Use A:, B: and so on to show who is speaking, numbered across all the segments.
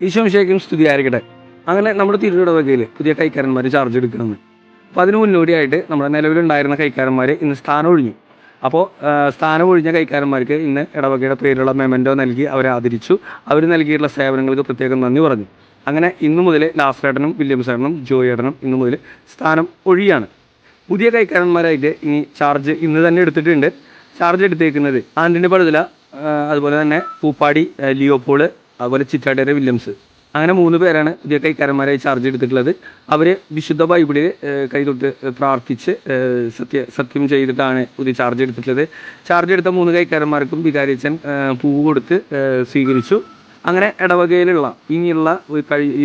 A: ഈശോമിശിഹായ്ക്കും സ്തുതിയായിരിക്കട്ടെ. അങ്ങനെ നമ്മുടെ തിരുവിടവകയിൽ പുതിയ കൈക്കാരന്മാർ ചാർജ് എടുക്കണമെന്ന്. അപ്പോൾ അതിന് മുന്നോടിയായിട്ട് നമ്മുടെ നിലവിലുണ്ടായിരുന്ന കൈക്കാരന്മാർ ഇന്ന് സ്ഥാനം ഒഴിഞ്ഞു. അപ്പോൾ സ്ഥാനം ഒഴിഞ്ഞ കൈക്കാരന്മാർക്ക് ഇന്ന് ഇടവകയുടെ പേരിലുള്ള മെമൻറ്റോ നൽകി അവരെ ആദരിച്ചു. അവർ നൽകിയിട്ടുള്ള സേവനങ്ങൾക്ക് പ്രത്യേകം നന്ദി പറഞ്ഞു. അങ്ങനെ ഇന്നു മുതൽ ലാസ്ഫേട്ടനും വില്യംസേട്ടനും ജോയേട്ടനും ഇന്നു മുതൽ സ്ഥാനം ഒഴിയാണ്. പുതിയ കൈക്കാരന്മാരായിട്ട് ഇനി ചാർജ് ഇന്ന് തന്നെ എടുത്തിട്ടുണ്ട്. ചാർജ് എടുത്തേക്കുന്നത് ആൻ്റണി പടുതല, അതുപോലെ തന്നെ പൂപ്പാടി ലിയോപോള്, അതുപോലെ ചിറ്റാടേരെ വില്യംസ്. അങ്ങനെ 3 പേരാണ് പുതിയ കൈക്കാരന്മാരായി ചാർജ് എടുത്തിട്ടുള്ളത്. അവർ വിശുദ്ധ ബൈബിളിൽ കൈതൊട്ട് പ്രാർത്ഥിച്ച് സത്യം ചെയ്തിട്ടാണ് പുതിയ ചാർജ് എടുത്തിട്ടുള്ളത്. ചാർജ് എടുത്ത 3 കൈക്കാരന്മാർക്കും വികാരിയച്ഛൻ പൂവ് കൊടുത്ത് സ്വീകരിച്ചു. അങ്ങനെ ഇടവകയിലുള്ള ഇനിയുള്ള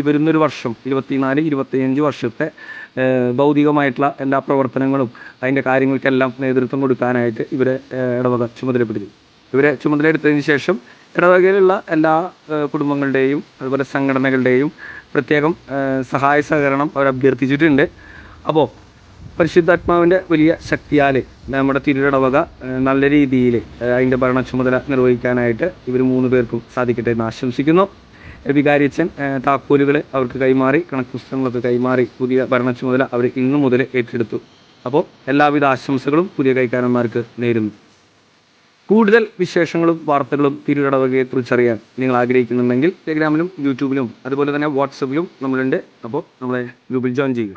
A: വരുന്നൊരു വർഷം 24-25 വർഷത്തെ ഭൗതികമായിട്ടുള്ള എല്ലാ പ്രവർത്തനങ്ങളും അതിൻ്റെ കാര്യങ്ങൾക്കെല്ലാം നേതൃത്വം കൊടുക്കാനായിട്ട് ഇവരെ ഇടവക ചുമതലപ്പെടുത്തി. ഇവരെ ചുമതലയെടുത്തതിന് ശേഷം ഇടവകയിലുള്ള എല്ലാ കുടുംബങ്ങളുടെയും അതുപോലെ സംഘടനകളുടെയും പ്രത്യേകം സഹായ സഹകരണം അവർ അഭ്യർത്ഥിച്ചിട്ടുണ്ട്. അപ്പോൾ പരിശുദ്ധാത്മാവിൻ്റെ വലിയ ശക്തിയാൽ നമ്മുടെ തിരുവിടവക നല്ല രീതിയിൽ അതിൻ്റെ ഭരണ ചുമതല നിർവഹിക്കാനായിട്ട് ഇവർ 3 പേർക്കും സാധിക്കട്ടെ എന്ന് ആശംസിക്കുന്നു. വികാരിയച്ഛൻ താക്കോലുകൾ അവർക്ക് കൈമാറി, കണക്ക് പുസ്തകങ്ങളൊക്കെ കൈമാറി പുതിയ ഭരണ ചുമതല അവർ ഇന്നു മുതൽ ഏറ്റെടുത്തു. അപ്പോൾ എല്ലാവിധ ആശംസകളും പുതിയ കൈക്കാരന്മാർക്ക് നേരുന്നു. കൂടുതൽ വിശേഷങ്ങളും വാർത്തകളും തിരുവിടവകയെക്കുറിച്ചറിയാൻ നിങ്ങൾ ആഗ്രഹിക്കുന്നുണ്ടെങ്കിൽ ടെലിഗ്രാമിലും യൂട്യൂബിലും അതുപോലെ തന്നെ വാട്സപ്പിലും നമ്മളുണ്ട്. അപ്പോൾ നമ്മളെ ഗ്രൂപ്പിൽ ജോയിൻ ചെയ്യുക.